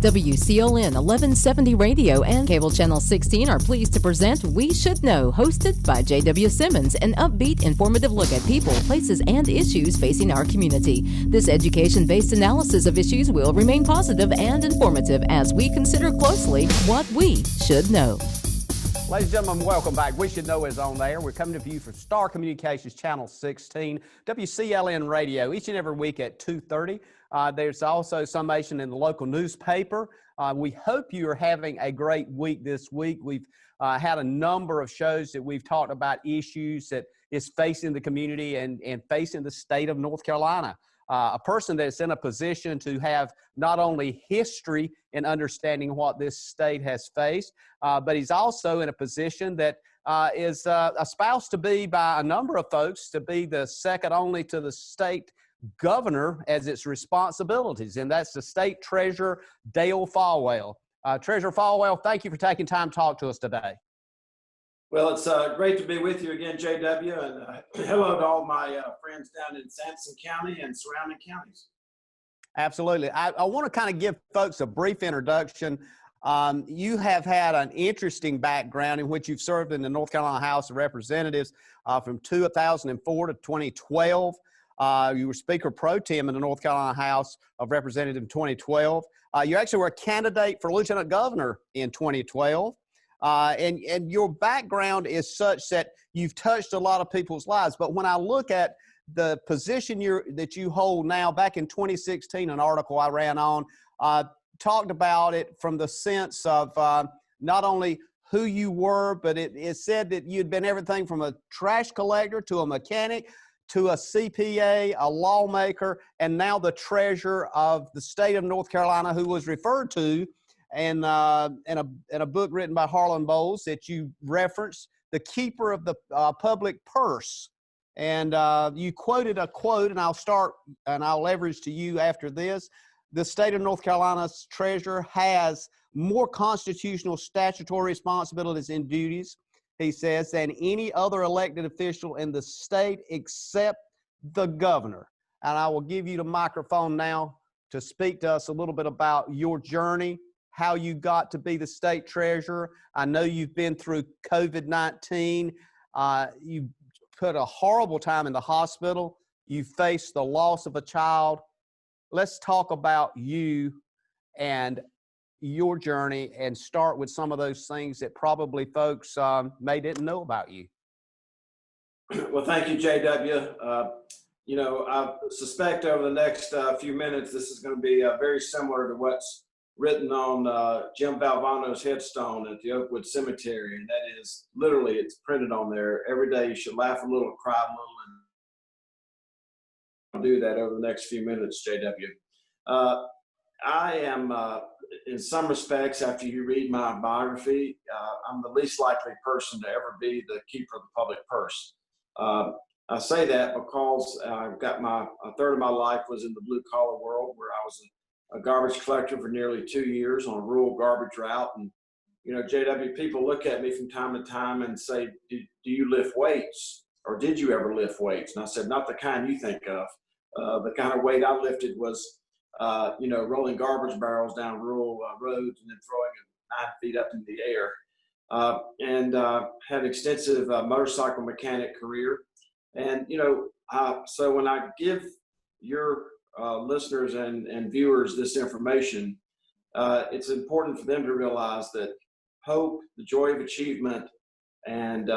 WCLN 1170 Radio and Cable Channel 16 are pleased to present We Should Know, hosted by JW Simmons, an upbeat, informative look at people, places, and issues facing our community. This education-based analysis of issues will remain positive and informative as we consider closely what we should know. Ladies and gentlemen, welcome back. We Should Know is on there. We're coming to you from Star Communications Channel 16, WCLN Radio, each and every week at 2:30. There's also summation in the local newspaper. We hope you are having a great week this week. We've had a number of shows that we've talked about issues that is facing the community and facing the state of North Carolina. A person that's in a position to have not only history in understanding what this state has faced, but he's also in a position that is espoused to be by a number of folks to be the second only to the state governor as its responsibilities, and that's the state treasurer, Dale Folwell. Treasurer Folwell, thank you for taking time to talk to us today. Well, it's great to be with you again, JW, and hello to all my friends down in Sampson County and surrounding counties. Absolutely. I want to kind of give folks a brief introduction. You have had an interesting background in which you've served in the North Carolina House of Representatives from 2004 to 2012. You were Speaker Pro Tem in the North Carolina House of Representatives in 2012. You actually were a candidate for Lieutenant Governor in 2012. And your background is such that you've touched a lot of people's lives. But when I look at the position that you hold now, back in 2016, an article I ran on talked about it from the sense of not only who you were, but it said that you'd been everything from a trash collector to a mechanic to a CPA, a lawmaker, and now the treasurer of the state of North Carolina, who was referred to in a book written by Harlan Bowles that you referenced, the keeper of the public purse. And you quoted a quote, and I'll leverage to you after this. The state of North Carolina's treasurer has more constitutional statutory responsibilities and duties, he says, than any other elected official in the state except the governor. And I will give you the microphone now to speak to us a little bit about your journey, how you got to be the state treasurer. I know you've been through COVID-19. You put a horrible time in the hospital. You faced the loss of a child. Let's talk about you and your journey and start with some of those things that probably folks may didn't know about you. Well, thank you, JW. You know, I suspect over the next few minutes, this is going to be very similar to what's written on Jim Valvano's headstone at the Oakwood Cemetery, and that is literally, it's printed on there. Every day you should laugh a little, cry a little, and I'll do that over the next few minutes, JW. I am, in some respects, after you read my biography, I'm the least likely person to ever be the keeper of the public purse. I say that because I've got a third of my life was in the blue collar world, where I was a garbage collector for nearly 2 years on a rural garbage route. And, you know, JW, people look at me from time to time and say, do you lift weights? Or did you ever lift weights? And I said, not the kind you think of. The kind of weight I lifted was, you know, rolling garbage barrels down rural roads and then throwing them 9 feet up in the air. And had extensive motorcycle mechanic career. And, you know, so when I give your listeners and viewers this information, it's important for them to realize that hope, the joy of achievement, and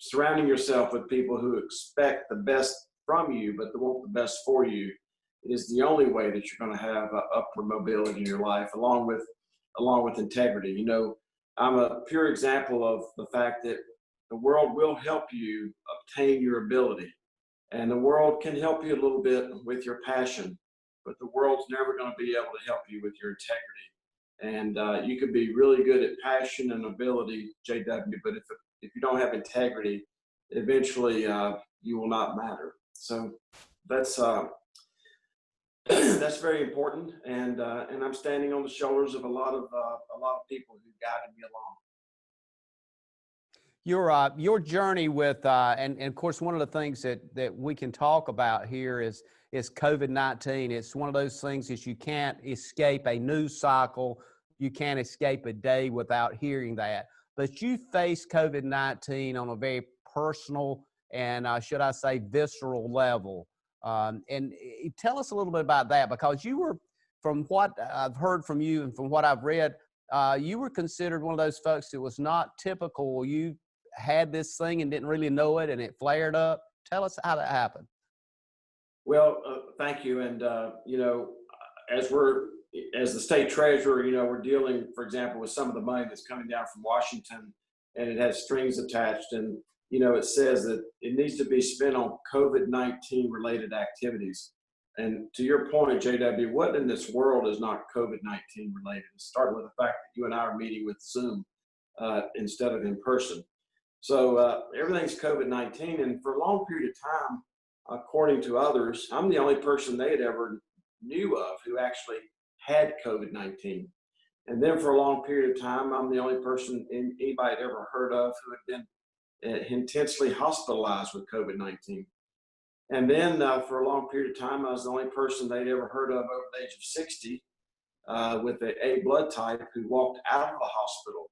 surrounding yourself with people who expect the best from you, but they want the best for you, is the only way that you're going to have upward mobility in your life, along with integrity. You know, I'm a pure example of the fact that the world will help you obtain your ability. And the world can help you a little bit with your passion, but the world's never going to be able to help you with your integrity. And you could be really good at passion and ability, JW, but if you don't have integrity, eventually you will not matter. So that's very important. And I'm standing on the shoulders of a lot of people who guided me along. Your journey with and of course one of the things that we can talk about here is COVID-19. It's one of those things that you can't escape a news cycle. You can't escape a day without hearing that. But you faced COVID-19 on a very personal and should I say visceral level. And tell us a little bit about that, because you were, from what I've heard from you and from what I've read, you were considered one of those folks that was not typical. You had this thing and didn't really know it, and it flared up. Tell us how that happened. Well, thank you. And, as the state treasurer, we're dealing, for example, with some of the money that's coming down from Washington, and it has strings attached. And, it says that it needs to be spent on COVID-19 related activities. And to your point, JW, what in this world is not COVID-19 related? Starting with the fact that you and I are meeting with Zoom instead of in person. So everything's COVID-19. And for a long period of time, according to others, I'm the only person they had ever knew of who actually had COVID-19. And then for a long period of time, I'm the only person anybody had ever heard of who had been intensely hospitalized with COVID-19. And then for a long period of time, I was the only person they'd ever heard of over the age of 60 with an A blood type who walked out of the hospital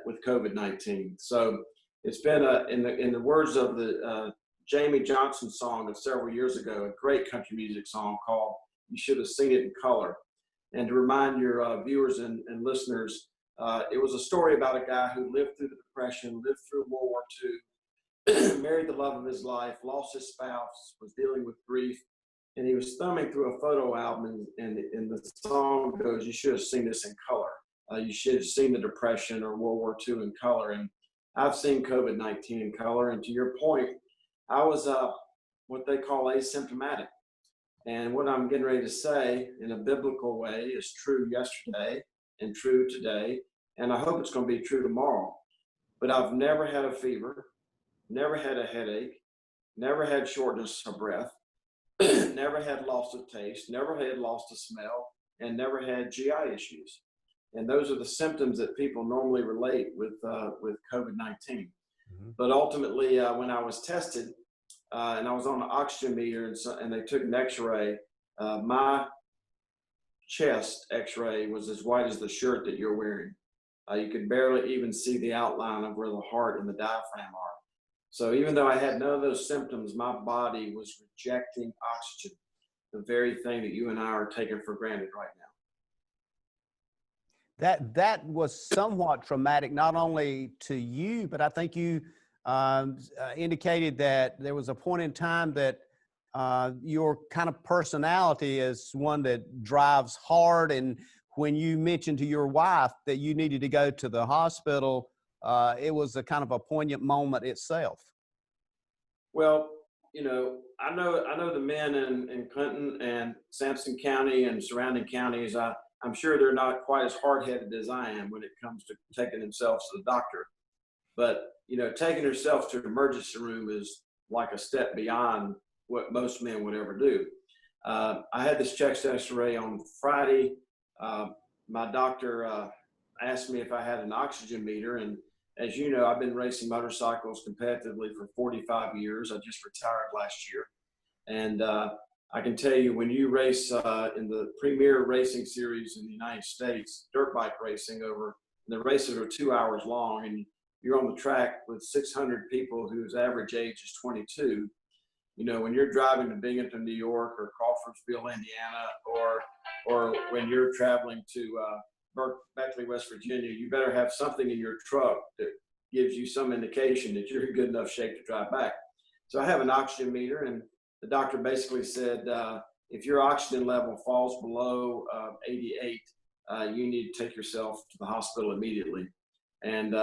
with COVID-19. So it's been, in the words of the Jamie Johnson song of several years ago, a great country music song called "You Should Have Seen It in Color." And to remind your viewers and listeners, it was a story about a guy who lived through the Depression, lived through World War II, married the love of his life, lost his spouse, was dealing with grief, and he was thumbing through a photo album, and the song goes, "You should have seen this in color. You should have seen the Depression or World War II in color." And I've seen COVID-19 in color. And to your point, I was what they call asymptomatic. And what I'm getting ready to say in a biblical way is true yesterday and true today. And I hope it's going to be true tomorrow. But I've never had a fever, never had a headache, never had shortness of breath, never had loss of taste, never had loss of smell, and never had GI issues. And those are the symptoms that people normally relate with COVID-19. Mm-hmm. But ultimately, when I was tested, and I was on an oxygen meter, and they took an X-ray, my chest X-ray was as white as the shirt that you're wearing. You could barely even see the outline of where the heart and the diaphragm are. So even though I had none of those symptoms, my body was rejecting oxygen, the very thing that you and I are taking for granted right now. That was somewhat traumatic, not only to you, but I think you indicated that there was a point in time that your kind of personality is one that drives hard. And when you mentioned to your wife that you needed to go to the hospital, it was a kind of a poignant moment itself. Well, I know the men in Clinton and Sampson County and surrounding counties. I'm sure they're not quite as hard-headed as I am when it comes to taking themselves to the doctor. But, taking yourself to the emergency room is like a step beyond what most men would ever do. I had this chest X-ray on Friday. My doctor asked me if I had an oxygen meter. And as you know, I've been racing motorcycles competitively for 45 years. I just retired last year. And I can tell you, when you race in the premier racing series in the United States, dirt bike racing, the races are 2 hours long, and you're on the track with 600 people whose average age is 22. When you're driving to Binghamton, New York, or Crawfordsville, Indiana, or when you're traveling to Beckley, West Virginia, you better have something in your truck that gives you some indication that you're in good enough shape to drive back. So I have an oxygen meter, and the doctor basically said, if your oxygen level falls below 88, you need to take yourself to the hospital immediately. And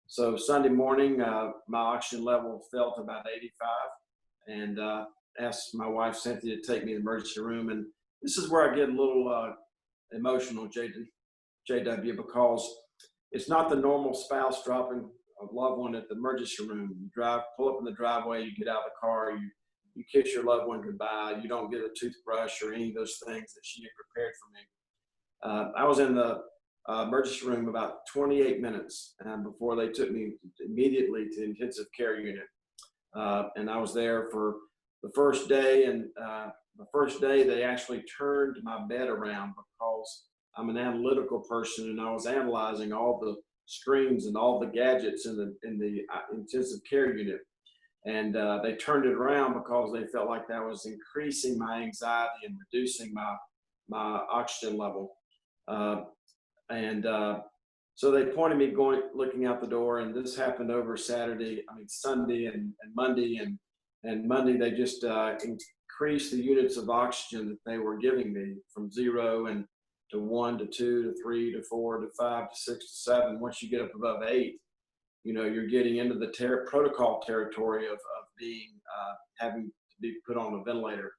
so Sunday morning, my oxygen level fell to about 85, and asked my wife, Cynthia, to take me to the emergency room. And this is where I get a little emotional, JW, because it's not the normal spouse dropping a loved one at the emergency room. You pull up in the driveway, you get out of the car, you kiss your loved one goodbye. You don't get a toothbrush or any of those things that she had prepared for me. I was in the emergency room about 28 minutes before they took me immediately to the intensive care unit. And I was there for the first day, and the first day they actually turned my bed around because I'm an analytical person, and I was analyzing all the screens and all the gadgets in the intensive care unit. And they turned it around because they felt like that was increasing my anxiety and reducing my oxygen level. So they pointed me looking out the door, and this happened over Sunday and Monday. And Monday, they just increased the units of oxygen that they were giving me from 0 and to 1 to 2 to 3 to 4 to 5 to 6 to 7. Once you get up above 8, you're getting into the protocol territory of being having to be put on a ventilator.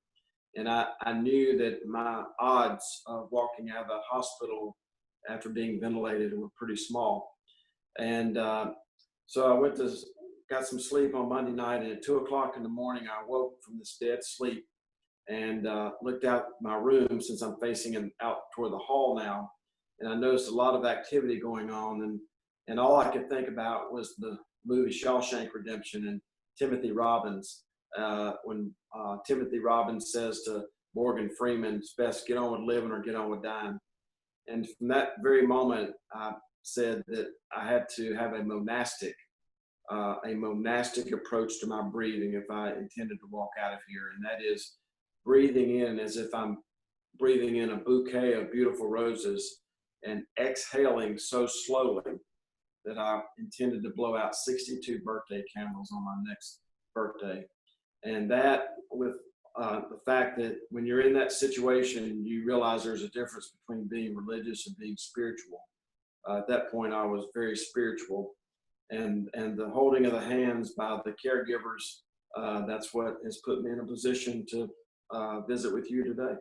And I knew that my odds of walking out of the hospital after being ventilated were pretty small. And so I got some sleep on Monday night, and at 2 o'clock in the morning, I woke from this dead sleep and looked out my room, since I'm facing out toward the hall now. And I noticed a lot of activity going on, and all I could think about was the movie Shawshank Redemption and Timothy Robbins, when Timothy Robbins says to Morgan Freeman, "It's best get on with living or get on with dying." And from that very moment, I said that I had to have a monastic approach to my breathing if I intended to walk out of here. And that is breathing in as if I'm breathing in a bouquet of beautiful roses, and exhaling so slowly that I intended to blow out 62 birthday candles on my next birthday. And that, with the fact that when you're in that situation, you realize there's a difference between being religious and being spiritual. At that point, I was very spiritual, and the holding of the hands by the caregivers, that's what has put me in a position to visit with you today.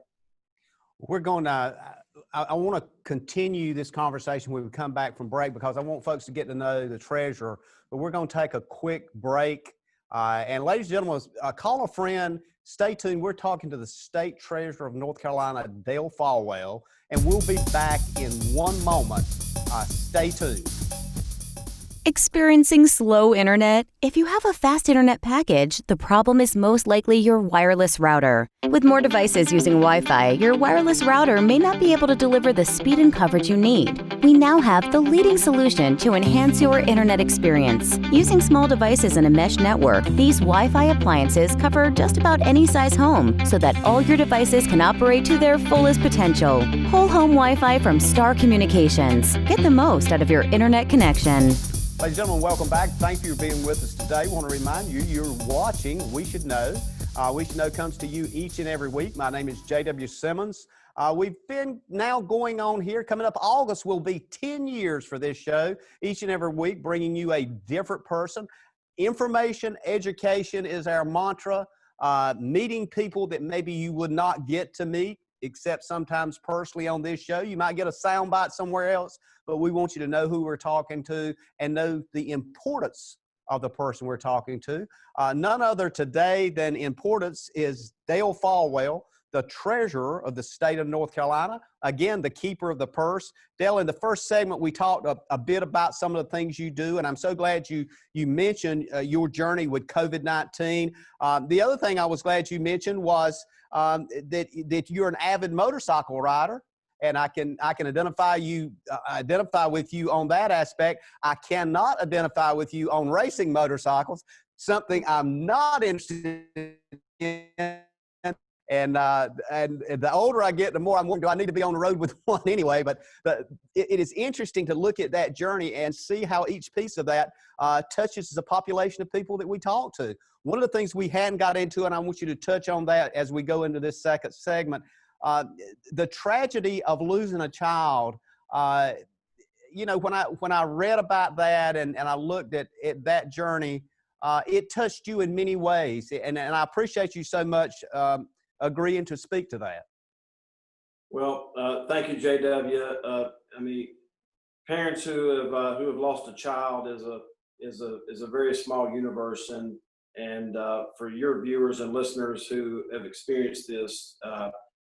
We're going to, I want to continue this conversation when we come back from break, because I want folks to get to know the treasurer, but we're going to take a quick break. And ladies and gentlemen, call a friend, stay tuned. We're talking to the state treasurer of North Carolina, Dale Folwell, and we'll be back in one moment. Stay tuned. Experiencing slow internet? If you have a fast internet package, the problem is most likely your wireless router. With more devices using Wi-Fi, your wireless router may not be able to deliver the speed and coverage you need. We now have the leading solution to enhance your internet experience. Using small devices in a mesh network, these Wi-Fi appliances cover just about any size home, so that all your devices can operate to their fullest potential. Whole home Wi-Fi from Star Communications. Get the most out of your internet connection. Ladies and gentlemen, welcome back. Thank you for being with us today. I want to remind you, you're watching We Should Know. We Should Know comes to you each and every week. My name is JW Simmons. We've been now going on here. Coming up August will be 10 years for this show. Each and every week, bringing you a different person. Information, education is our mantra. Meeting people that maybe you would not get to meet, except sometimes personally on this show. You might get a soundbite somewhere else, but we want you to know who we're talking to and know the importance of the person we're talking to. None other today than importance is Dale Folwell, the treasurer of the state of North Carolina. Again, the keeper of the purse. Dale, in the first segment, we talked a bit about some of the things you do, and I'm so glad you mentioned your journey with COVID-19. The other thing I was glad you mentioned was that you're an avid motorcycle rider, and I can identify with you on that aspect. I cannot identify with you on racing motorcycles, something I'm not interested in. And the older I get, the more I'm wondering, do I need to be on the road with one anyway? But it is interesting to look at that journey and see how each piece of that touches the population of people that we talk to. One of the things we hadn't got into, and I want you to touch on that as we go into this second segment, the tragedy of losing a child. When I read about that and I looked at that journey, it touched you in many ways. And I appreciate you so much agreeing to speak to that. Well, thank you, JW. Parents who have lost a child is a very small universe, and for your viewers and listeners who have experienced this,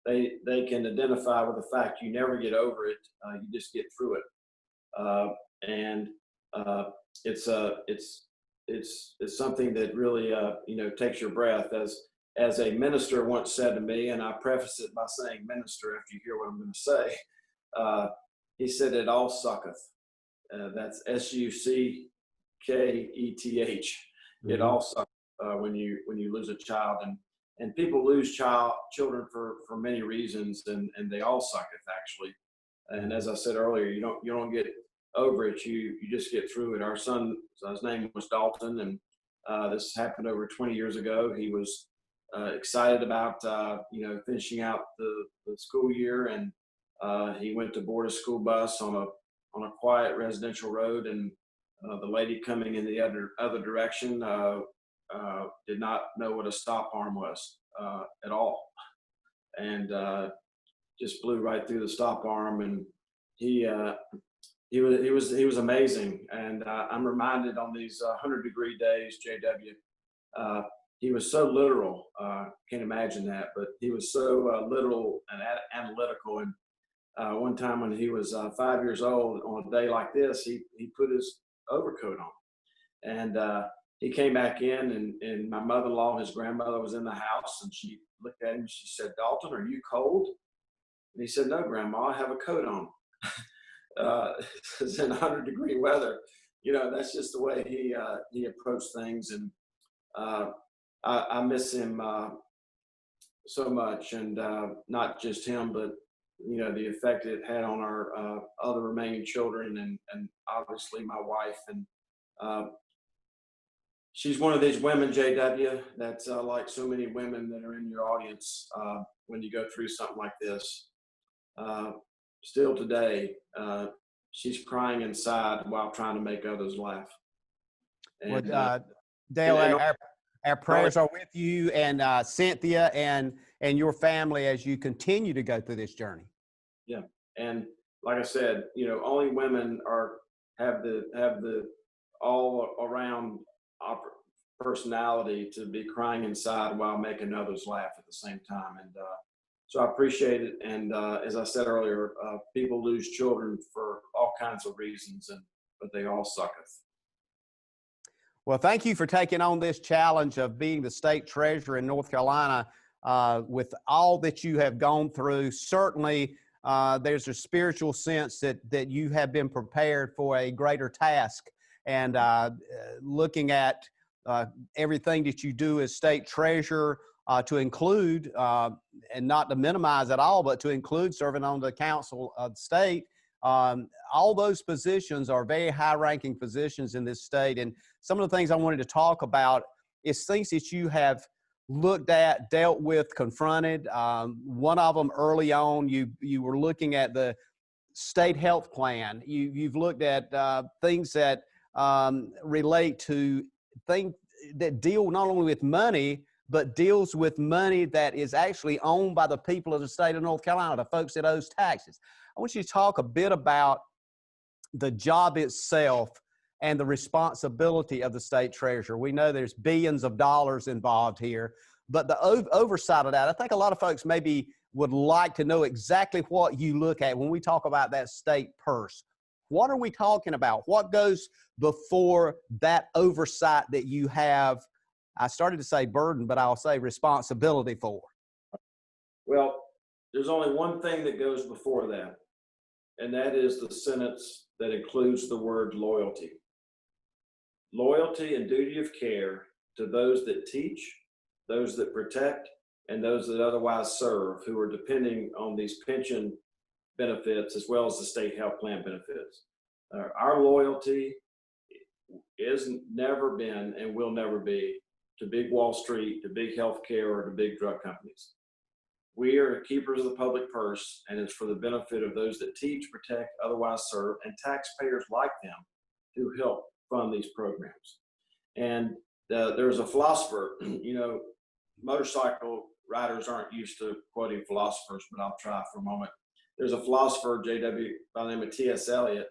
they can identify with the fact you never get over it. You just get through it. And it's something that really takes your breath. As a minister once said to me, and I preface it by saying minister after you hear what I'm going to say. He said, "It all sucketh." That's SUCKETH. It all sucks when you lose a child, and people lose children for many reasons, and they all sucketh actually. And as I said earlier, you don't get over it. You just get through it. Our son, his name was Dalton, and this happened over 20 years ago. He was excited about finishing out the school year, and he went to board a school bus on a quiet residential road, and the lady coming in the other direction did not know what a stop arm was at all, and just blew right through the stop arm. And he was amazing. And I'm reminded on these 100-degree days, JW, he was so literal. Can't imagine that, but he was so literal and analytical. And one time when he was 5 years old, on a day like this, he put his overcoat on, and he came back in, and my mother-in-law, his grandmother, was in the house, and she looked at him and she said, "Dalton, are you cold?" And he said, "No, Grandma, I have a coat on." It's in 100-degree weather. That's just the way he approached things, and I miss him so much, and not just him, but the effect it had on our other remaining children, and obviously my wife. And she's one of these women, JW, that's like so many women that are in your audience when you go through something like this. Still today, she's crying inside while trying to make others laugh. And, Dale, our prayers are with you and Cynthia and your family as you continue to go through this journey. Yeah, and like I said, only women have the all around personality to be crying inside while making others laugh at the same time. And so I appreciate it. And as I said earlier, people lose children for all kinds of reasons, but they all sucketh. Well, thank you for taking on this challenge of being the state treasurer in North Carolina. With all that you have gone through, certainly there's a spiritual sense that you have been prepared for a greater task. And looking at everything that you do as state treasurer, to include, and not to minimize at all, but to include serving on the council of the state, all those positions are very high-ranking positions in this state. And some of the things I wanted to talk about is things that you have looked at, dealt with, confronted. One of them early on, you were looking at the state health plan. You've looked at things that relate to things that deal not only with money, but deals with money that is actually owned by the people of the state of North Carolina, the folks that owes taxes. I want you to talk a bit about the job itself and the responsibility of the state treasurer. We know there's billions of dollars involved here, but the oversight of that, I think a lot of folks maybe would like to know exactly what you look at when we talk about that state purse. What are we talking about? What goes before that oversight that you have? I started to say burden, but I'll say responsibility for. Well, there's only one thing that goes before that, and that is the sentence that includes the word loyalty. Loyalty and duty of care to those that teach, those that protect, and those that otherwise serve, who are depending on these pension benefits as well as the state health plan benefits. Our loyalty is never been and will never be to big Wall Street, to big healthcare, or to big drug companies. We are keepers of the public purse, and it's for the benefit of those that teach, protect, otherwise serve, and taxpayers like them who help fund these programs. And there's a philosopher, motorcycle riders aren't used to quoting philosophers, but I'll try for a moment. There's a philosopher, JW, by the name of T.S. Eliot,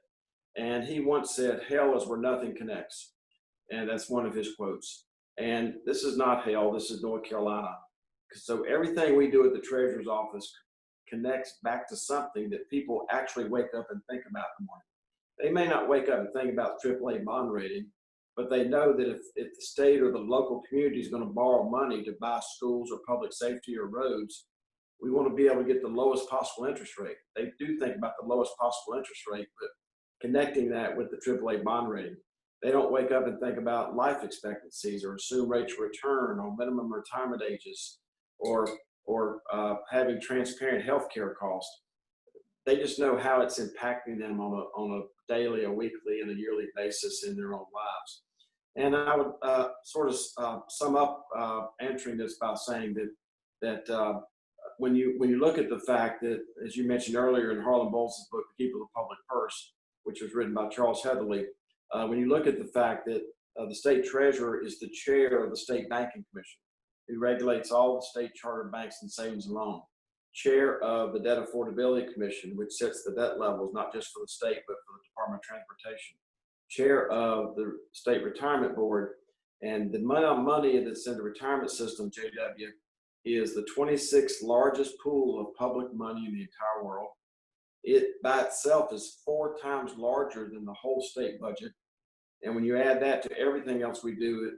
and he once said, "Hell is where nothing connects." And that's one of his quotes. And this is not hell, this is North Carolina. So everything we do at the Treasurer's Office connects back to something that people actually wake up and think about in the morning. They may not wake up and think about AAA bond rating, but they know that if the state or the local community is going to borrow money to buy schools or public safety or roads, we want to be able to get the lowest possible interest rate. They do think about the lowest possible interest rate, but connecting that with the AAA bond rating. They don't wake up and think about life expectancies or assumed rates of return or minimum retirement ages or having transparent health care costs. They just know how it's impacting them on a daily, a weekly, and a yearly basis in their own lives. And I would sort of sum up answering this by saying that when you look at the fact that, as you mentioned earlier in Harlan Bowles' book, The Keeper of the Public Purse, which was written by Charles Heatherly, when you look at the fact that the state treasurer is the chair of the state banking commission, who regulates all the state chartered banks and savings and loan, chair of the debt affordability commission, which sets the debt levels not just for the state but for the Department of Transportation, chair of the state retirement board, and the amount of money that's in the retirement system, JW, is the 26th largest pool of public money in the entire world. It by itself is 4 times larger than the whole state budget. And when you add that to everything else we do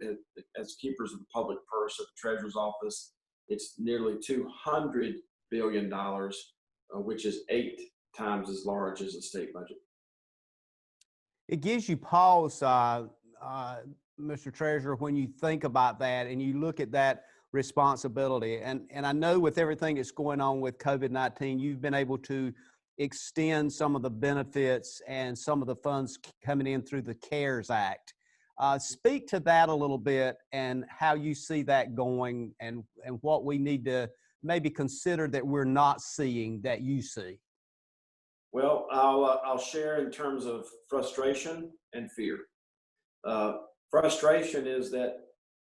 as keepers of the public purse at the Treasurer's office, it's nearly $200 billion, which is 8 times as large as the state budget. It gives you pause, Mr. Treasurer, when you think about that and you look at that responsibility. And I know with everything that's going on with COVID-19, you've been able to extend some of the benefits and some of the funds coming in through the CARES Act. Speak to that a little bit and how you see that going and what we need to maybe consider that we're not seeing that you see. Well, I'll share in terms of frustration and fear. Frustration is that,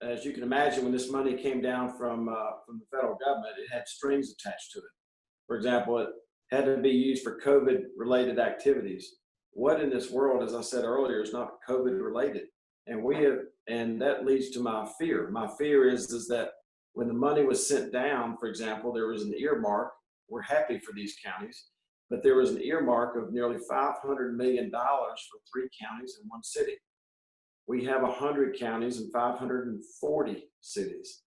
as you can imagine, when this money came down from the federal government, it had strings attached to it. For example, it had to be used for COVID-related activities. What in this world, as I said earlier, is not COVID-related? And that leads to my fear. My fear is that when the money was sent down, for example, there was an earmark. We're happy for these counties, but there was an earmark of nearly $500 million for 3 counties and 1 city. We have 100 counties and 540 cities.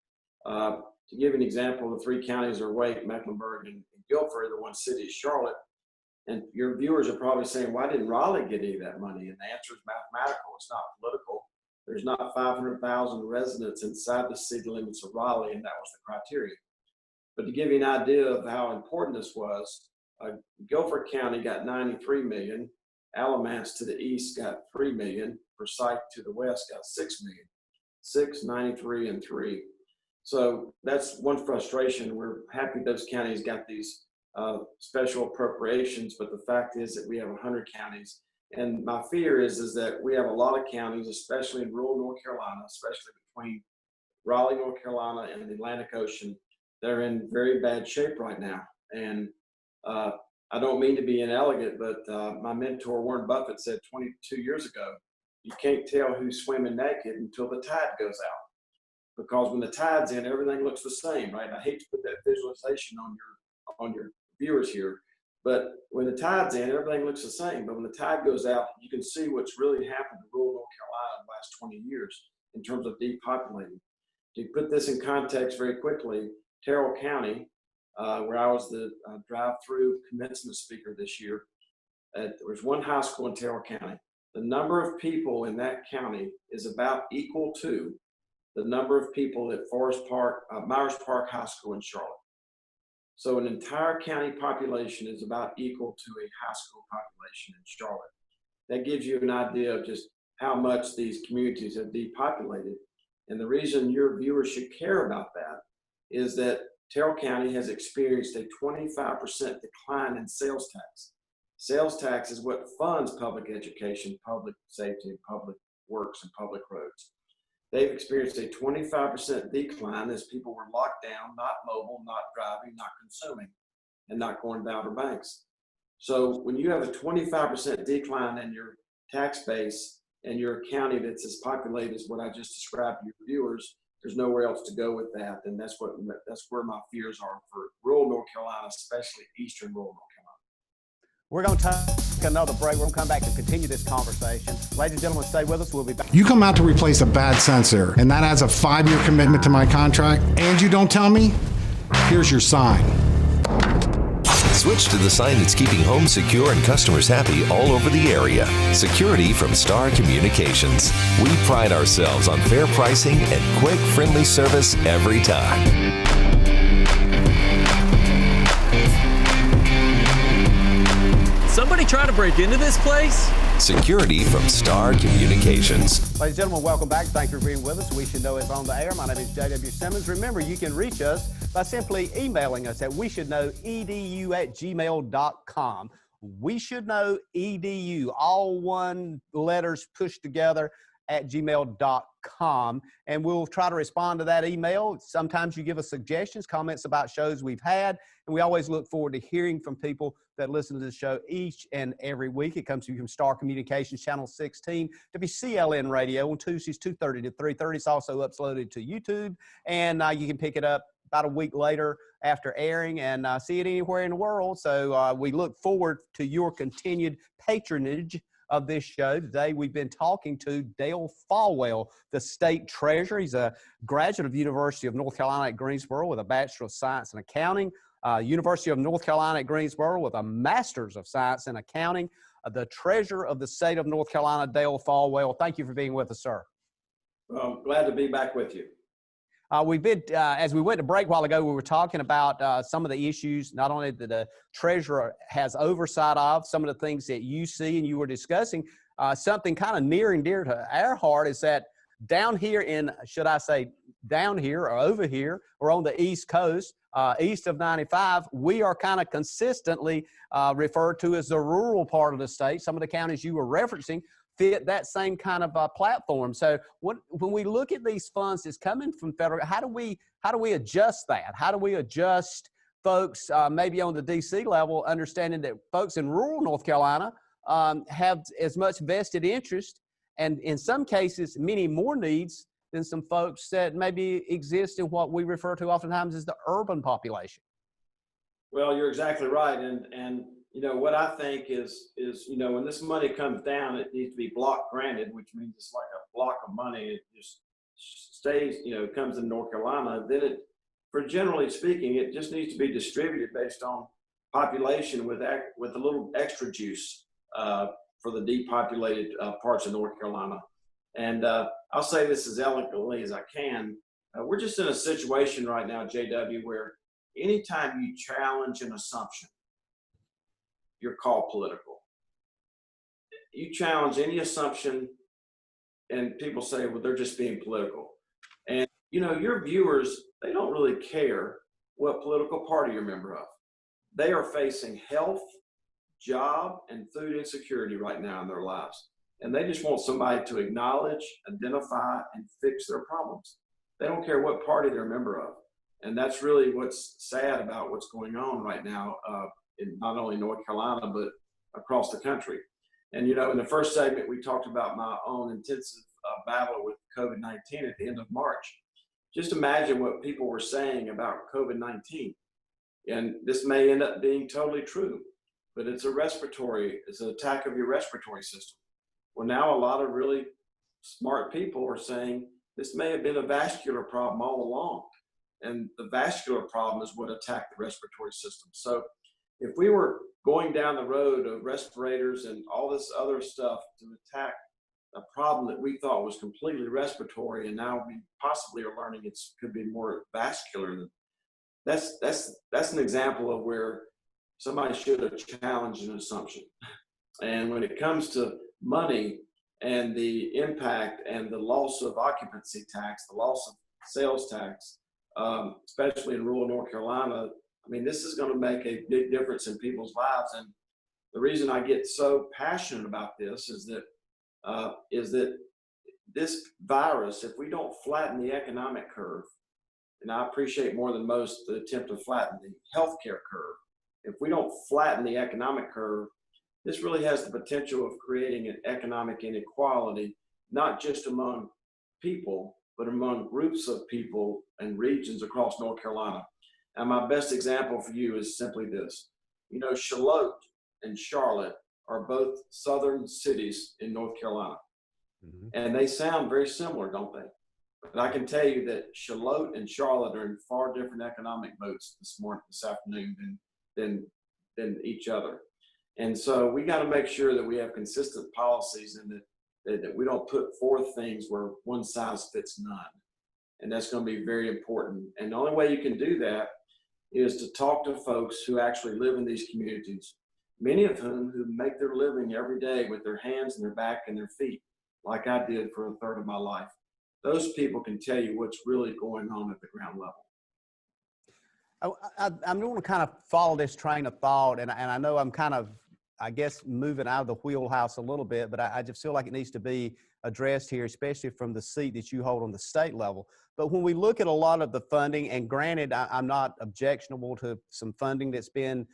To give an example, the 3 counties are Wake, Mecklenburg, and Guilford. The 1 city is Charlotte. And your viewers are probably saying, why didn't Raleigh get any of that money? And the answer is mathematical. It's not political. There's not 500,000 residents inside the city limits of Raleigh, and that was the criteria. But to give you an idea of how important this was, Guilford County got 93 million. Alamance to the east got 3 million. Forsyth to the west got 6 million. 6, 93, and 3. So that's one frustration. We're happy those counties got these special appropriations, but the fact is that we have 100 counties. And my fear is that we have a lot of counties, especially in rural North Carolina, especially between Raleigh, North Carolina, and the Atlantic Ocean, that are in very bad shape right now. And I don't mean to be inelegant, but my mentor, Warren Buffett, said 22 years ago, you can't tell who's swimming naked until the tide goes out. Because when the tide's in, everything looks the same, right? I hate to put that visualization on your viewers here, but when the tide's in, everything looks the same. But when the tide goes out, you can see what's really happened to rural North Carolina in the last 20 years in terms of depopulating. To put this in context very quickly, Terrell County, where I was the drive-through commencement speaker this year, there was 1 high school in Terrell County. The number of people in that county is about equal to the number of people at Myers Park High School in Charlotte. So an entire county population is about equal to a high school population in Charlotte. That gives you an idea of just how much these communities have depopulated. And the reason your viewers should care about that is that Terrell County has experienced a 25% decline in sales tax. Sales tax is what funds public education, public safety, and public works and public roads. They've experienced a 25% decline as people were locked down, not mobile, not driving, not consuming, and not going to Outer Banks. So when you have a 25% decline in your tax base and you're a county that's as populated as what I just described to your viewers, there's nowhere else to go with that. And that's where my fears are for rural North Carolina, especially eastern rural North Carolina. We're going to take another break. We're going to come back to continue this conversation. Ladies and gentlemen, stay with us. We'll be back. You come out to replace a bad sensor, and that adds a 5-year commitment to my contract, and you don't tell me? Here's your sign. Switch to the sign that's keeping homes secure and customers happy all over the area. Security from Star Communications. We pride ourselves on fair pricing and quick, friendly service every time. Somebody trying to break into this place? Security from Star Communications. Ladies and gentlemen, welcome back. Thank you for being with us. We Should Know is on the air. My name is JW Simmons. Remember, you can reach us by simply emailing us at weshouldknowedu@gmail.com. We Should Know EDU, all one letters pushed together at gmail.com. And we'll try to respond to that email. Sometimes you give us suggestions, comments about shows we've had. And we always look forward to hearing from people that listen to the show each and every week. It comes to you from Star Communications, Channel 16, WCLN Radio on Tuesdays, 2:30 to 3:30. It's also uploaded to YouTube. And you can pick it up about a week later after airing and see it anywhere in the world. So we look forward to your continued patronage of this show. Today we've been talking to Dale Folwell, the state treasurer. He's a graduate of the University of North Carolina at Greensboro with a Bachelor of Science in Accounting. University of North Carolina at Greensboro with a Master's of Science in Accounting. The treasurer of the state of North Carolina, Dale Folwell. Thank you for being with us, sir. Well, glad to be back with you. We've been, as we went to break a while ago, we were talking about some of the issues, not only that the treasurer has oversight of, some of the things that you see and you were discussing. Something kind of near and dear to our heart is that down here in, should I say down here or over here, or on the East Coast, east of 95, we are kind of consistently referred to as the rural part of the state. Some of the counties you were referencing fit that same kind of platform. So when we look at these funds that's coming from federal, how do we adjust that? How do we adjust folks maybe on the DC level, understanding that folks in rural North Carolina have as much vested interest and in some cases many more needs than some folks that maybe exist in what we refer to oftentimes as the urban population? Well, you're exactly right. And you know, what I think is, you know, when this money comes down, it needs to be block granted, which means it's like a block of money. It just stays, you know, comes in North Carolina. Then for generally speaking, it just needs to be distributed based on population with a little extra juice for the depopulated parts of North Carolina. And I'll say this as eloquently as I can. We're just in a situation right now, JW, where anytime you challenge an assumption, you're called political. You challenge any assumption and people say, well, they're just being political. And, you know, your viewers, they don't really care what political party you're a member of. They are facing health, job, and food insecurity right now in their lives. And they just want somebody to acknowledge, identify, and fix their problems. They don't care what party they're a member of. And that's really what's sad about what's going on right now in not only North Carolina, but across the country. And, you know, in the first segment, we talked about my own intensive battle with COVID-19 at the end of March. Just imagine what people were saying about COVID-19. And this may end up being totally true, but it's an attack of your respiratory system. Well, now a lot of really smart people are saying this may have been a vascular problem all along. And the vascular problem is what attacked the respiratory system. So if we were going down the road of respirators and all this other stuff to attack a problem that we thought was completely respiratory, and now we possibly are learning it could be more vascular, that's an example of where somebody should have challenged an assumption. And when it comes to money and the impact and the loss of occupancy tax, the loss of sales tax, especially in rural North Carolina, I mean, this is going to make a big difference in people's lives. And the reason I get so passionate about this is that this virus, if we don't flatten the economic curve, and I appreciate more than most the attempt to flatten the healthcare curve, if we don't flatten the economic curve, this really has the potential of creating an economic inequality, not just among people, but among groups of people and regions across North Carolina. And my best example for you is simply this. You know, Charlotte and Charlotte are both southern cities in North Carolina. And they sound very similar, don't they? But I can tell you that Charlotte and Charlotte are in far different economic modes this afternoon than each other. And so we got to make sure that we have consistent policies and that we don't put forth things where one size fits none. And that's going to be very important. And the only way you can do that is to talk to folks who actually live in these communities, many of whom who make their living every day with their hands and their back and their feet, like I did for a third of my life. Those people can tell you what's really going on at the ground level. I'm going to kind of follow this train of thought, and I know I'm kind of, I guess, moving out of the wheelhouse a little bit, but I just feel like it needs to be addressed here, especially from the seat that you hold on the state level. But when we look at a lot of the funding, and granted, I'm not objectionable to some funding that's been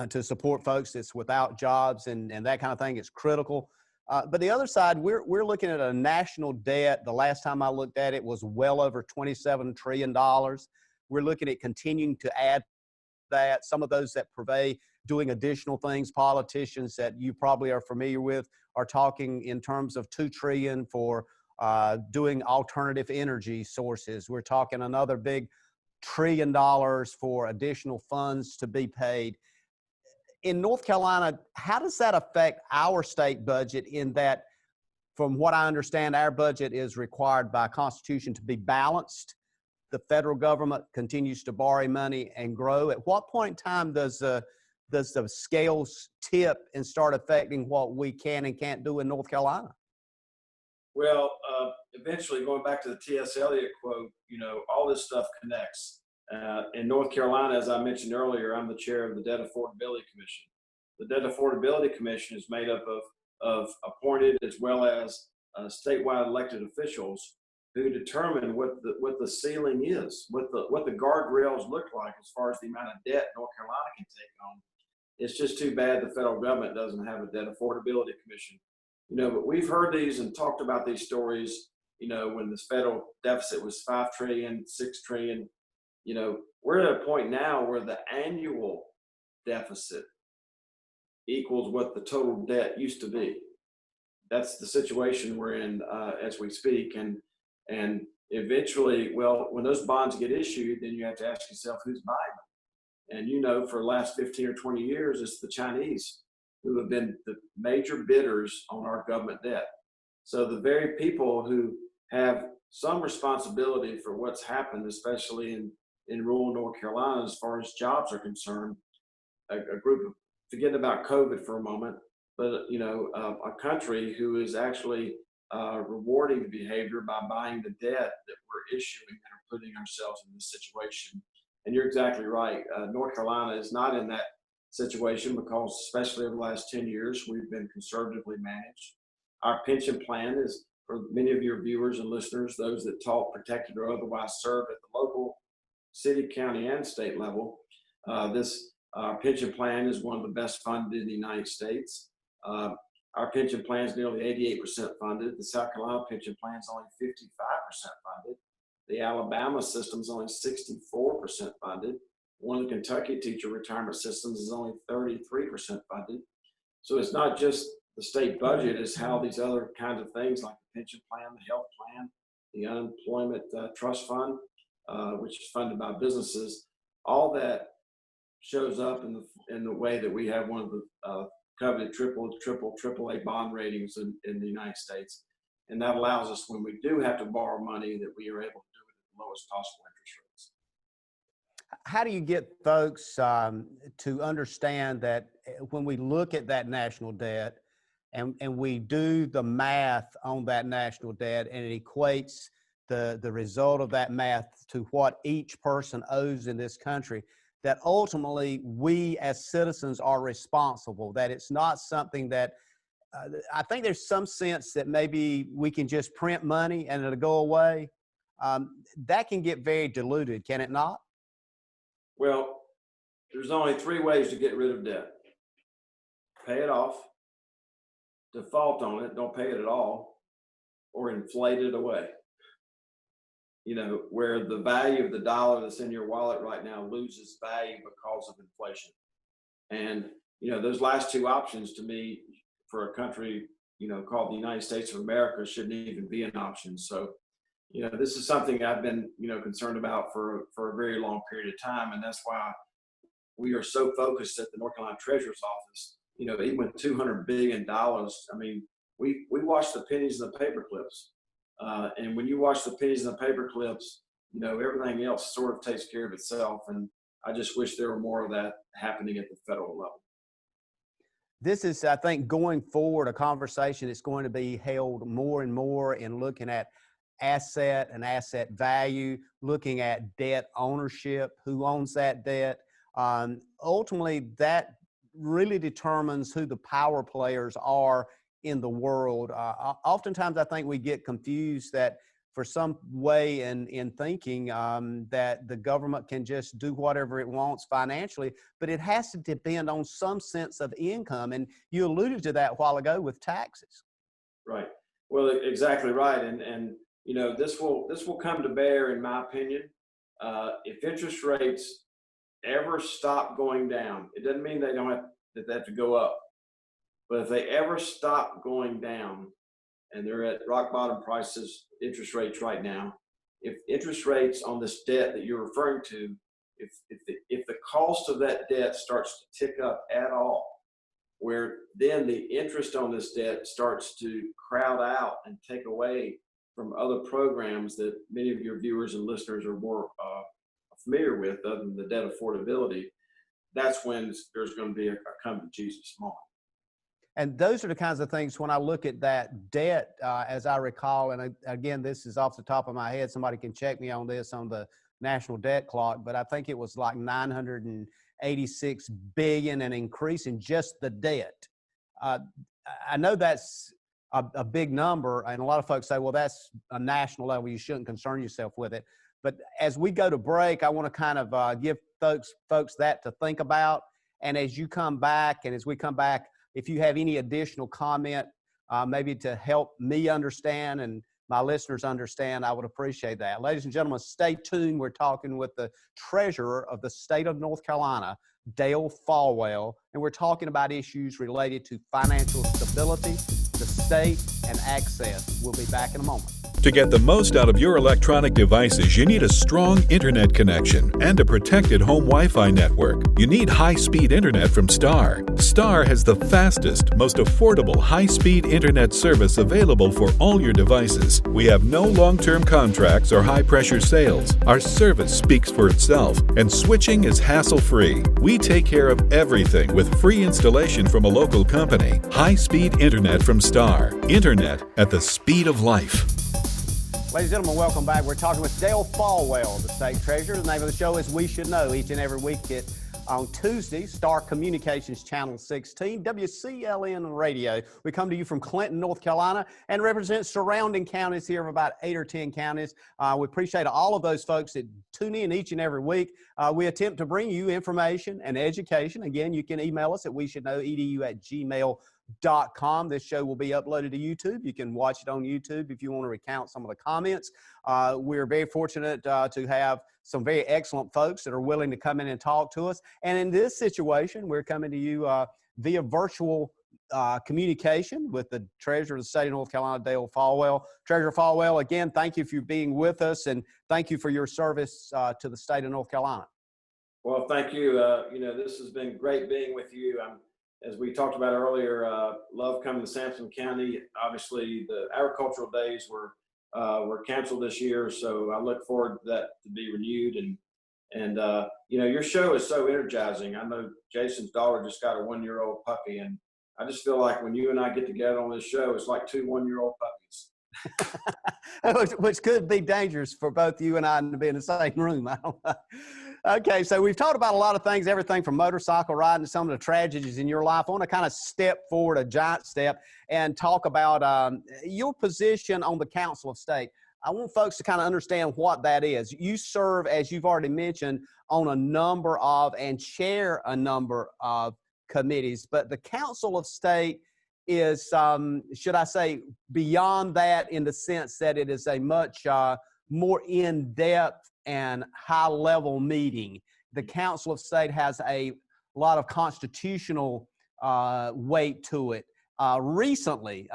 to support folks that's without jobs and that kind of thing, it's critical. But the other side, we're looking at a national debt. The last time I looked at it was well over $27 trillion. We're looking at continuing to add that. Some of those that purvey doing additional things, politicians that you probably are familiar with, are talking in terms of $2 trillion for doing alternative energy sources. We're talking another big $1 trillion for additional funds to be paid. In North Carolina, how does that affect our state budget in that, from what I understand, our budget is required by Constitution to be balanced? The federal government continues to borrow money and grow. At what point in time does the scales tip and start affecting what we can and can't do in North Carolina? Well, eventually, going back to the T.S. Eliot quote, you know, all this stuff connects. In North Carolina, as I mentioned earlier, I'm the chair of the Debt Affordability Commission. The Debt Affordability Commission is made up of appointed as well as statewide elected officials who determine what the ceiling is, what the guardrails look like as far as the amount of debt North Carolina can take on. It's just too bad the federal government doesn't have a Debt Affordability Commission. You know, but we've heard these and talked about these stories, you know, when the federal deficit was $5 trillion, $6 trillion. You know, we're at a point now where the annual deficit equals what the total debt used to be. That's the situation we're in as we speak. And eventually, well, when those bonds get issued, then you have to ask yourself who's buying them. And, you know, for the last 15 or 20 years, it's the Chinese who have been the major bidders on our government debt. So the very people who have some responsibility for what's happened, especially in rural North Carolina, as far as jobs are concerned, a group of, forgetting about COVID for a moment, but, you know, a country who is actually rewarding the behavior by buying the debt that we're issuing and are putting ourselves in this situation. And you're exactly right. North Carolina is not in that situation because, especially over the last 10 years, we've been conservatively managed. Our pension plan is, for many of your viewers and listeners, those that taught, protected, or otherwise served at the local, city, county, and state level, our pension plan is one of the best funded in the United States. Our pension plan is nearly 88% funded. The South Carolina pension plan is only 55% funded. The Alabama system is only 64% funded. One of the Kentucky teacher retirement systems is only 33% funded. So it's not just the state budget, it's how these other kinds of things like the pension plan, the health plan, the unemployment trust fund, which is funded by businesses, all that shows up in the way that we have one of the coveted triple A bond ratings in the United States. And that allows us, when we do have to borrow money, that we are able to do it at the lowest possible interest rates. How do you get folks to understand that when we look at that national debt and we do the math on that national debt and it equates the result of that math to what each person owes in this country, that ultimately we as citizens are responsible, that it's not something that I think there's some sense that maybe we can just print money and it'll go away. That can get very diluted, can it not? Well, there's only 3 ways to get rid of debt. Pay it off, default on it, don't pay it at all, or inflate it away. where the value of the dollar that's in your wallet right now loses value because of inflation. And, those last two options to me for a country, called the United States of America shouldn't even be an option. So, this is something I've been, concerned about for a very long period of time. And that's why we are so focused at the North Carolina Treasurer's Office, even with $200 billion. I mean, we watch the pennies and the paper clips. And when you watch the pennies and the paper clips, everything else sort of takes care of itself. And I just wish there were more of that happening at the federal level. This is, I think, going forward, a conversation that's going to be held more and more in looking at asset and asset value, looking at debt ownership, who owns that debt. Ultimately, that really determines who the power players are in the world. Oftentimes, I think we get confused that for some way in thinking that the government can just do whatever it wants financially, but it has to depend on some sense of income. And you alluded to that a while ago with taxes. Right. Well, exactly right. And this will come to bear, in my opinion, if interest rates ever stop going down. It doesn't mean they have to go up, but if they ever stop going down, and they're at rock bottom prices, interest rates right now, if interest rates on this debt that you're referring to, if the cost of that debt starts to tick up at all, where then the interest on this debt starts to crowd out and take away from other programs that many of your viewers and listeners are more familiar with, other than the debt affordability, that's when there's going to be a come to Jesus moment. And those are the kinds of things when I look at that debt, as I recall, and again, this is off the top of my head, somebody can check me on this on the national debt clock, but I think it was like $986 billion, an increase in just the debt. I know that's a big number, and a lot of folks say, well, that's a national level, you shouldn't concern yourself with it. But as we go to break, I want to kind of give folks that to think about. And as you come back, and as we come back, if you have any additional comment, maybe to help me understand and my listeners understand, I would appreciate that. Ladies and gentlemen, stay tuned. We're talking with the Treasurer of the state of North Carolina, Dale Folwell, and we're talking about issues related to financial stability, the state, and access. We'll be back in a moment. To get the most out of your electronic devices, you need a strong internet connection and a protected home Wi-Fi network. You need high-speed internet from Star. Star has the fastest, most affordable high-speed internet service available for all your devices. We have no long-term contracts or high-pressure sales. Our service speaks for itself, and switching is hassle-free. We take care of everything with free installation from a local company. High-speed internet from Star. Internet at the speed of life. Ladies and gentlemen, welcome back. We're talking with Dale Folwell, the state treasurer. The name of the show is We Should Know, each and every week on Tuesday, Star Communications Channel 16, WCLN Radio. We come to you from Clinton, North Carolina, and represent surrounding counties here of about 8 or 10 counties. We appreciate all of those folks that tune in each and every week. We attempt to bring you information and education. Again, you can email us at weshouldknowedu@gmail.com. This show will be uploaded to YouTube. You can watch it on YouTube if you want to recount some of the comments. We're very fortunate to have some very excellent folks that are willing to come in and talk to us. And in this situation, we're coming to you via virtual communication with the Treasurer of the state of North Carolina, Dale Folwell. Treasurer Folwell, again, thank you for being with us, and thank you for your service to the state of North Carolina. Well, thank you. This has been great being with you. As we talked about earlier, love coming to Sampson County. Obviously, the agricultural days were canceled this year, so I look forward to that to be renewed. And your show is so energizing. I know Jason's daughter just got a 1-year-old puppy, and I just feel like when you and I get together on this show, it's like 2 1-year-old puppies. Which could be dangerous for both you and I to be in the same room. I don't know. Okay, so we've talked about a lot of things, everything from motorcycle riding to some of the tragedies in your life. I want to kind of step forward a giant step and talk about your position on the Council of State. I want folks to kind of understand what that is. You serve, as you've already mentioned, on a number of and chair a number of committees, but the Council of State is, should I say, beyond that in the sense that it is a much more in-depth and high-level meeting. The Council of State has a lot of constitutional weight to it. Recently,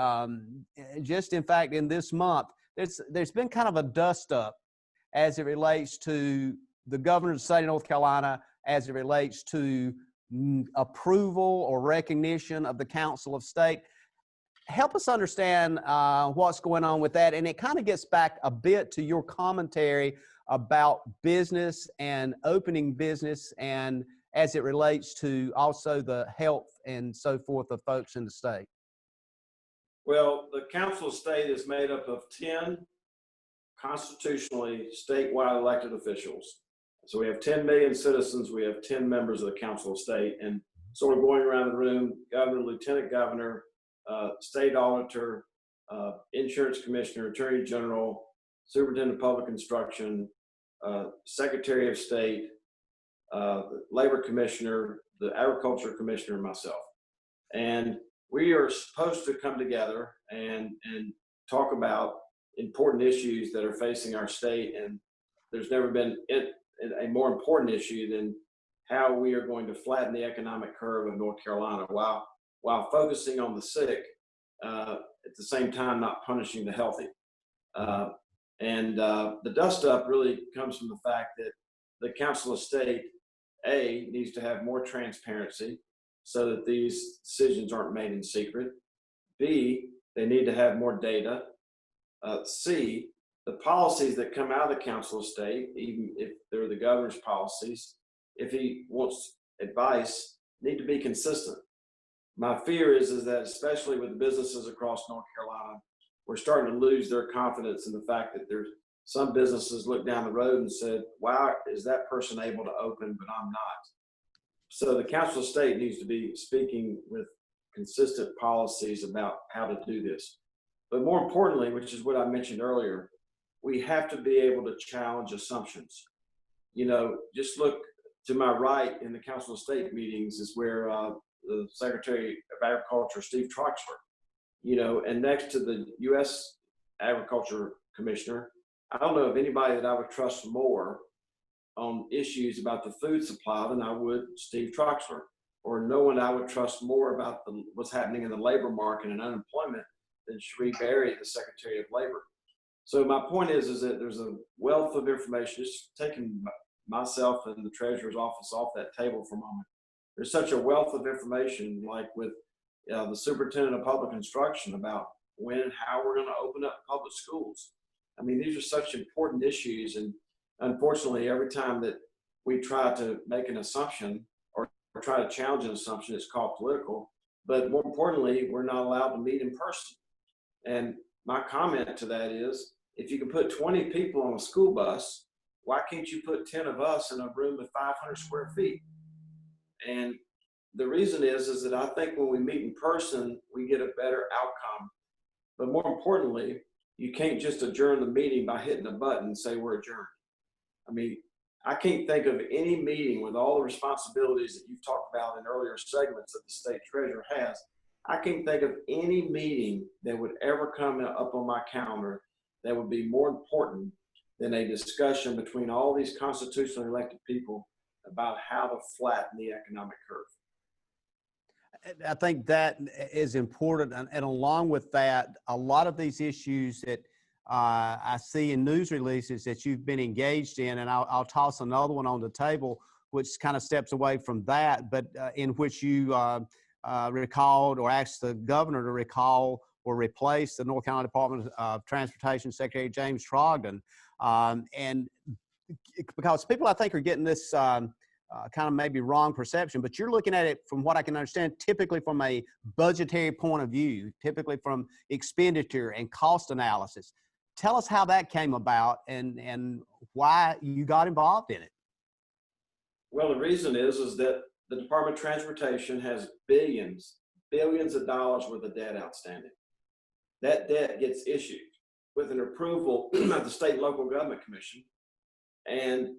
just in fact in this month, there's been kind of a dust-up as it relates to the governor of the state of North Carolina, as it relates to approval or recognition of the Council of State. Help us understand what's going on with that. And it kind of gets back a bit to your commentary about business and opening business, and as it relates to also the health and so forth of folks in the state. Well, the Council of State is made up of 10 constitutionally statewide elected officials. So we have 10 million citizens, we have 10 members of the Council of State, and sort of going around the room, governor, lieutenant governor, state auditor, insurance commissioner, attorney general, superintendent of public instruction, secretary of state, labor commissioner, the agriculture commissioner, and myself. And we are supposed to come together and talk about important issues that are facing our state. And there's never been a more important issue than how we are going to flatten the economic curve of North Carolina while focusing on the sick, at the same time not punishing the healthy. The dust up really comes from the fact that the Council of State, A, needs to have more transparency so that these decisions aren't made in secret. B, they need to have more data. C, the policies that come out of the Council of State, even if they're the governor's policies, if he wants advice, need to be consistent. My fear is that especially with businesses across North Carolina, we're starting to lose their confidence in the fact that there's some businesses look down the road and said, why is that person able to open, but I'm not? So the Council of State needs to be speaking with consistent policies about how to do this. But more importantly, which is what I mentioned earlier, we have to be able to challenge assumptions. You know, just look to my right in the Council of State meetings is where the Secretary of Agriculture, Steve Troxler, you know, and next to the U.S. Agriculture Commissioner, I don't know of anybody that I would trust more on issues about the food supply than I would Steve Troxler, or no one I would trust more about what's happening in the labor market and unemployment than Cherie Berry, the Secretary of Labor. So my point is that there's a wealth of information. Just taking myself and the Treasurer's office off that table for a moment. There's such a wealth of information, like with the Superintendent of Public Instruction about when and how we're going to open up public schools. I mean, these are such important issues, and unfortunately, every time that we try to make an assumption or try to challenge an assumption, it's called political. But more importantly, we're not allowed to meet in person. And my comment to that is, if you can put 20 people on a school bus, why can't you put 10 of us in a room with 500 square feet? And the reason is that I think when we meet in person, we get a better outcome. But more importantly, you can't just adjourn the meeting by hitting a button and say we're adjourned. I mean, I can't think of any meeting with all the responsibilities that you've talked about in earlier segments that the state treasurer has. I can't think of any meeting that would ever come up on my calendar that would be more important than a discussion between all these constitutionally elected people about how to flatten the economic curve. I think that is important. And along with that, a lot of these issues that I see in news releases that you've been engaged in, and I'll toss another one on the table, which kind of steps away from that, but in which you recalled or asked the governor to recall or replace the North Carolina Department of Transportation Secretary James Trogdon. And because people, I think, are getting this kind of maybe wrong perception, but you're looking at it from what I can understand, typically from a budgetary point of view, typically from expenditure and cost analysis. Tell us how that came about and why you got involved in it. Well, the reason is that the Department of Transportation has billions of dollars worth of debt outstanding. That debt gets issued with an approval of the State and Local Government Commission. And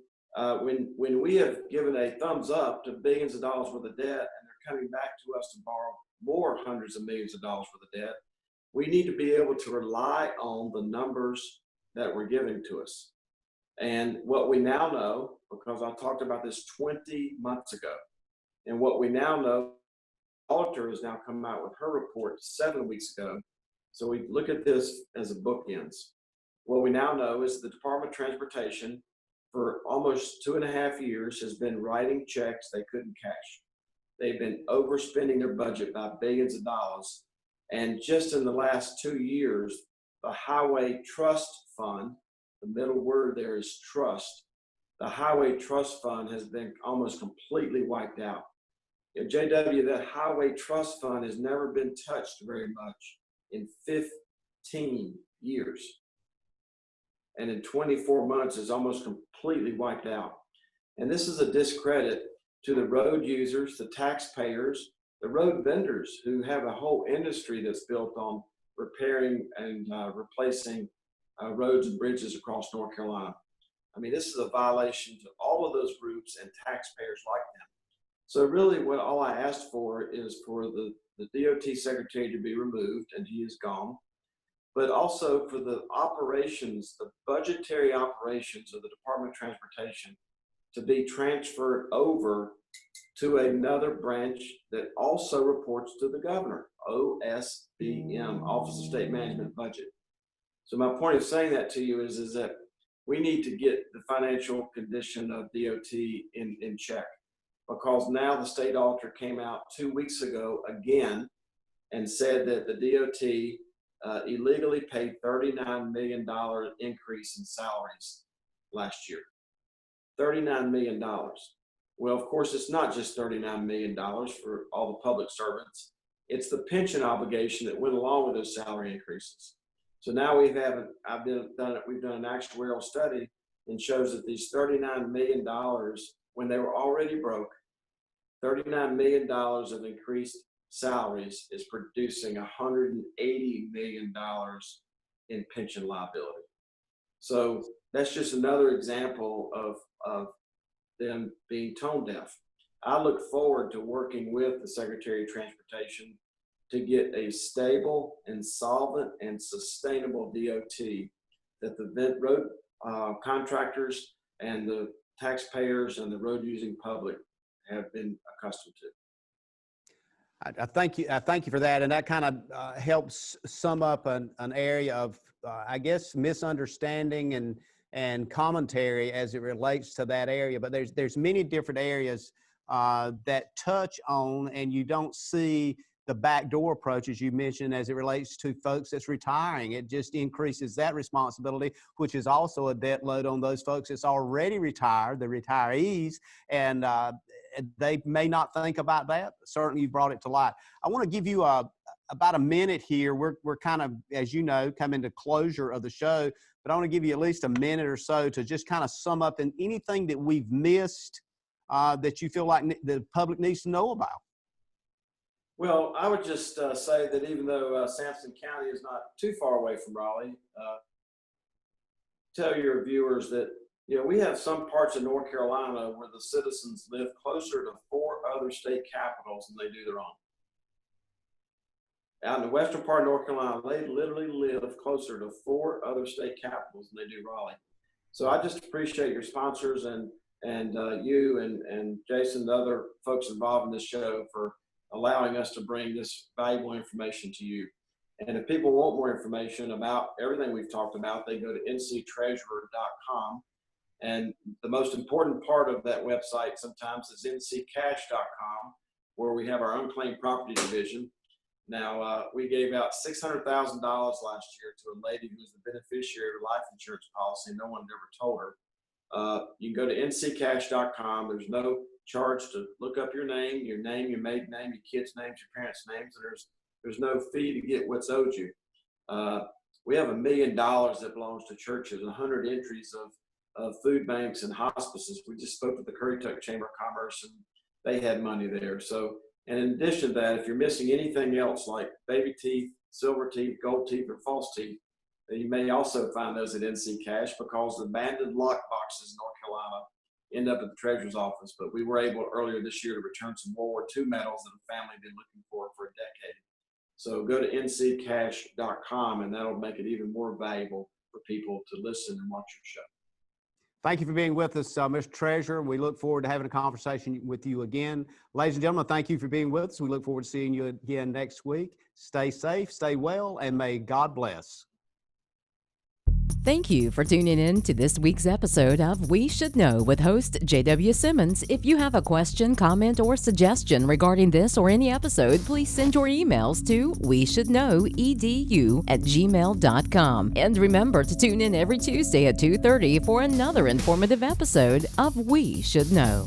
when we have given a thumbs up to billions of dollars worth of debt, and they're coming back to us to borrow more hundreds of millions of dollars worth of debt, we need to be able to rely on the numbers that were given to us. And what we now know, because I talked about this 20 months ago, and what we now know, the auditor has now come out with her report 7 weeks ago. So we look at this as a bookends. What we now know is the Department of Transportation for almost 2.5 years has been writing checks they couldn't cash. They've been overspending their budget by billions of dollars. And just in the last 2 years, the Highway Trust Fund, the middle word there is trust, the Highway Trust Fund has been almost completely wiped out. JW, that Highway Trust Fund has never been touched very much in 15 years. And in 24 months is almost completely wiped out. And this is a discredit to the road users, the taxpayers, the road vendors who have a whole industry that's built on repairing and replacing roads and bridges across North Carolina. I mean, this is a violation to all of those groups and taxpayers like them. So really what all I asked for is for the DOT secretary to be removed, and he is gone, but also for the operations, the budgetary operations of the Department of Transportation to be transferred over to another branch that also reports to the governor, OSBM, Office of State Management Budget. So my point of saying that to you is that we need to get the financial condition of DOT in check, because now the state auditor came out 2 weeks ago again and said that the DOT illegally paid $39 million increase in salaries last year. $39 million. Well, of course, it's not just $39 million for all the public servants. It's the pension obligation that went along with those salary increases. So now we've done an actuarial study and shows that these $39 million, when they were already broke, $39 million of increased salaries is producing $180 million in pension liability. So that's just another example of them being tone deaf. I look forward to working with the Secretary of Transportation to get a stable and solvent and sustainable DOT that the road contractors and the taxpayers and the road using public have been accustomed to. I thank you for that, and that kind of helps sum up an area of, I guess, misunderstanding and commentary as it relates to that area. But there's many different areas that touch on, and you don't see the backdoor approach, as you mentioned, as it relates to folks that's retiring. It just increases that responsibility, which is also a debt load on those folks that's already retired, the retirees, and they may not think about that. Certainly you brought it to light. I want to give you about a minute here. We're kind of, as you know, coming to closure of the show, but I want to give you at least a minute or so to just kind of sum up and anything that we've missed that you feel like the public needs to know about. Well, I would just say that even though Sampson County is not too far away from Raleigh, tell your viewers that, you know, we have some parts of North Carolina where the citizens live closer to 4 other state capitals than they do their own. Out in the western part of North Carolina, they literally live closer to 4 other state capitals than they do Raleigh. So I just appreciate your sponsors and you and Jason and the other folks involved in this show for allowing us to bring this valuable information to you. And if people want more information about everything we've talked about, they go to nctreasurer.com. And the most important part of that website sometimes is nccash.com, where we have our unclaimed property division. Now, we gave out $600,000 last year to a lady who was the beneficiary of a life insurance policy. No one had ever told her. You can go to nccash.com. There's no charge to look up your name, your maiden name, your kids' names, your parents' names, and there's no fee to get what's owed you. We have $1 million that belongs to churches, 100 entries of food banks and hospices. We just spoke with the Currituck Chamber of Commerce, and they had money there. So, and in addition to that, if you're missing anything else like baby teeth, silver teeth, gold teeth, or false teeth, you may also find those at NC Cash, because the abandoned lock boxes in North Carolina end up at the treasurer's office. But we were able earlier this year to return some World War II medals that a family had been looking for a decade. So go to nccash.com, and that'll make it even more valuable for people to listen and watch your show. Thank you for being with us, Mr. Treasurer. We look forward to having a conversation with you again. Ladies and gentlemen, thank you for being with us. We look forward to seeing you again next week. Stay safe, stay well, and may God bless. Thank you for tuning in to this week's episode of We Should Know with host JW Simmons. If you have a question, comment, or suggestion regarding this or any episode, please send your emails to weshouldknowedu@gmail.com. And remember to tune in every Tuesday at 2:30 for another informative episode of We Should Know.